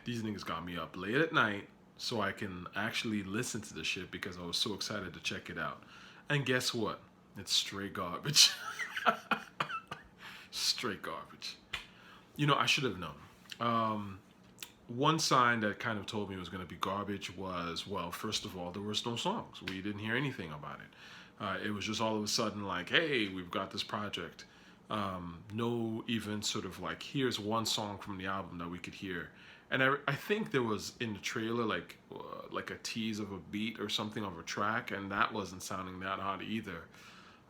These niggas got me up late at night so I can actually listen to the shit because I was so excited to check it out. And guess what? It's straight garbage. Straight garbage. I should have known. One sign that kind of told me it was going to be garbage was, well, first of all, there was no songs. We didn't hear anything about it. It was just all of a sudden like, hey, we've got this project. No even sort of like, here's one song from the album that we could hear. And I think there was in the trailer like a tease of a beat or something of a track, and that wasn't sounding that hot either.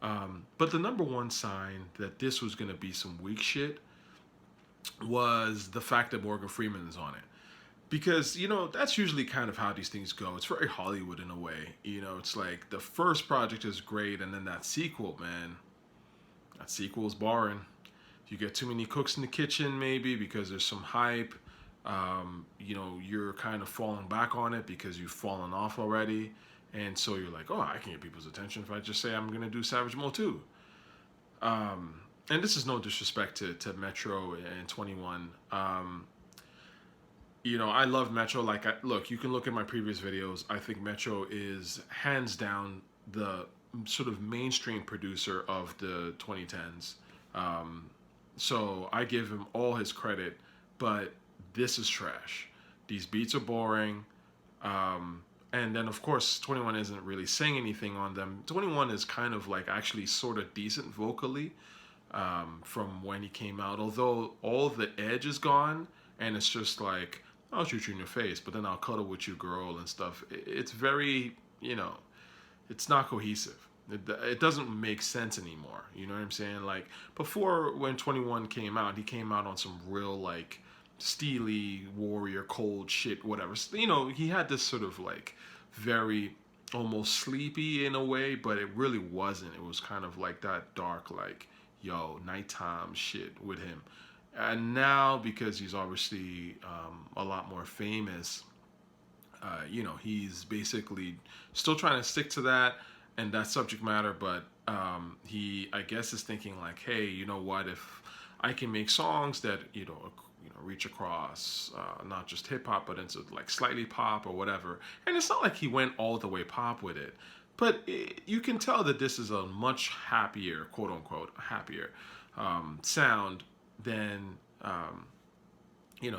But the number one sign that this was going to be some weak shit was the fact that Morgan Freeman is on it. Because, that's usually kind of how these things go. It's very Hollywood in a way. It's like the first project is great, and then that sequel, man, that sequel is boring. You get too many cooks in the kitchen, maybe, because there's some hype. You're kind of falling back on it because you've fallen off already. And so you're like, oh, I can get people's attention if I just say I'm going to do Savage Mode 2. And this is no disrespect to Metro and 21. I love Metro. Look, you can look at my previous videos. I think Metro is hands down the sort of mainstream producer of the 2010s. So I give him all his credit, but this is trash. These beats are boring. And then, of course, 21 isn't really saying anything on them. 21 is kind of like actually sort of decent vocally from when he came out. Although all the edge is gone, and it's just like, I'll shoot you in your face, but then I'll cuddle with you, girl, and stuff. It's very, it's not cohesive. It doesn't make sense anymore. You know what I'm saying? Like, before when 21 came out, he came out on some real, like, steely warrior cold shit, whatever. He had this sort of like very almost sleepy in a way, but it really wasn't. It was kind of like that dark, like, nighttime shit with him. And now, because he's obviously a lot more famous, he's basically still trying to stick to that and that subject matter, but he, I guess, is thinking like, hey, you know what, if I can make songs that reach across not just hip hop but into like slightly pop or whatever. And it's not like he went all the way pop with it, but you can tell that this is a much happier, quote unquote happier sound than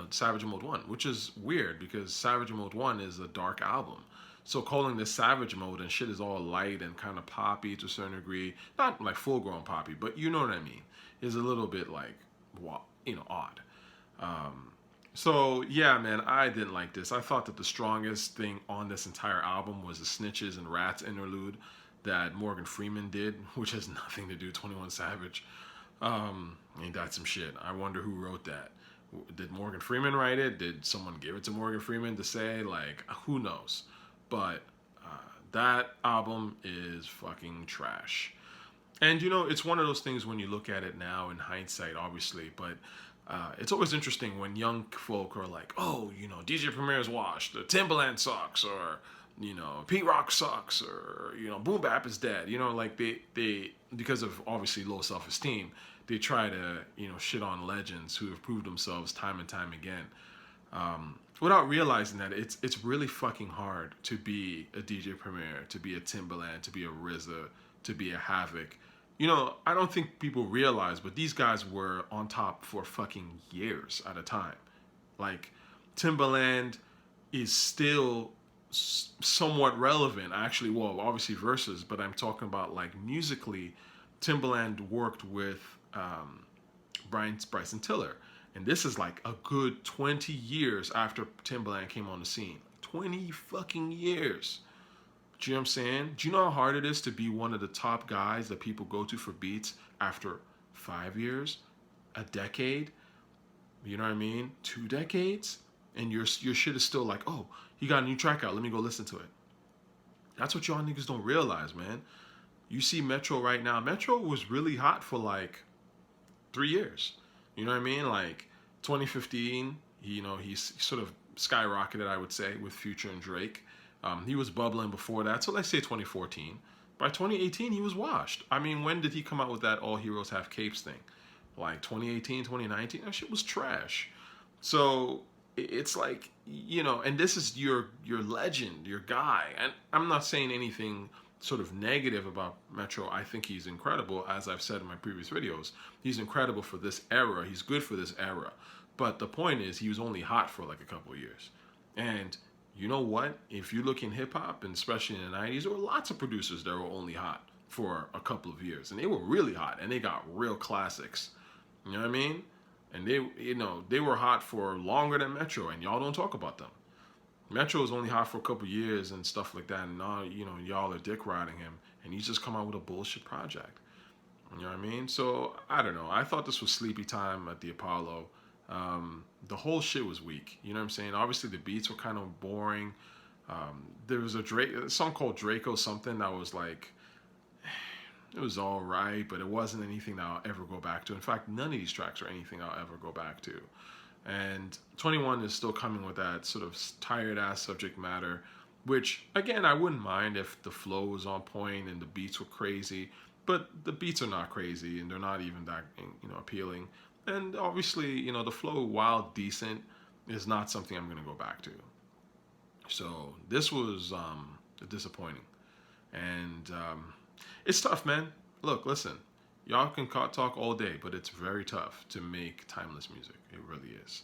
Savage Mode 1, which is weird because Savage Mode 1 is a dark album. So calling this Savage Mode and shit is all light and kind of poppy to a certain degree, not like full grown poppy, but you know what I mean, is a little bit like odd. So yeah, man, I didn't like this. I thought that the strongest thing on this entire album was the Snitches and Rats interlude that Morgan Freeman did, which has nothing to do with 21 Savage. Ain't that some shit? I wonder who wrote that. Did Morgan Freeman write it? Did someone give it to Morgan Freeman to say? Like, who knows? But that album is fucking trash. And it's one of those things when you look at it now in hindsight, obviously, but it's always interesting when young folk are like, oh, DJ Premier's washed, or Timbaland sucks, or Pete Rock sucks, or Boom Bap is dead. Like they because of obviously low self-esteem, they try to shit on legends who have proved themselves time and time again, without realizing that it's really fucking hard to be a DJ Premier, to be a Timbaland, to be a RZA, to be a Havoc. I don't think people realize, but these guys were on top for fucking years at a time. Like, Timbaland is still somewhat relevant, actually. Well, obviously verses, but I'm talking about like musically. Timbaland worked with Bryson Tiller, and this is like a good 20 years after Timbaland came on the scene. 20 fucking years. Do you know what I'm saying? Do you know how hard it is to be one of the top guys that people go to for beats after 5 years, a decade? You know what I mean? 2 decades? And your shit is still like, oh, he got a new track out. Let me go listen to it. That's what y'all niggas don't realize, man. You see Metro right now. Metro was really hot for like 3 years. You know what I mean? Like 2015, he's sort of skyrocketed, I would say, with Future and Drake. He was bubbling before that, so let's say 2014. By 2018, he was washed. I mean, when did he come out with that All Heroes Have Capes thing? Like 2018, 2019? That shit was trash. So, it's like, you know, and this is your legend, your guy. And I'm not saying anything sort of negative about Metro. I think he's incredible, as I've said in my previous videos. He's incredible for this era. He's good for this era. But the point is, he was only hot for like a couple of years. And you know what? If you look in hip hop, and especially in the 90s, there were lots of producers that were only hot for a couple of years. And they were really hot, and they got real classics. You know what I mean? And they, you know, they were hot for longer than Metro, and y'all don't talk about them. Metro was only hot for a couple years and stuff like that, and now, you know, y'all are dick riding him, and he's just come out with a bullshit project. You know what I mean? So I don't know. I thought this was sleepy time at the Apollo. The whole shit was weak. You know what I'm saying? Obviously the beats were kind of boring. There was a song called Draco something that was like, it was all right, but it wasn't anything that I'll ever go back to. In fact, none of these tracks are anything I'll ever go back to. And 21 is still coming with that sort of tired ass subject matter, which again, I wouldn't mind if the flow was on point and the beats were crazy, but the beats are not crazy and they're not even that, you know, appealing. And obviously, you know, the flow, while decent, is not something I'm going to go back to. So this was disappointing. And it's tough, man. Look, listen, y'all can talk all day, but it's very tough to make timeless music. It really is.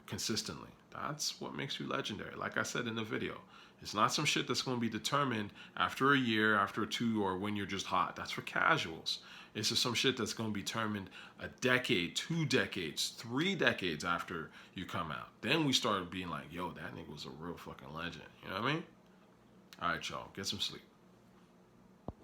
Consistently. That's what makes you legendary. Like I said in the video, it's not some shit that's going to be determined after a year, after two, or when you're just hot. That's for casuals. It's just some shit that's going to be determined a decade, 2 decades, 3 decades after you come out. Then we started being like, yo, that nigga was a real fucking legend. You know what I mean? All right, y'all. Get some sleep.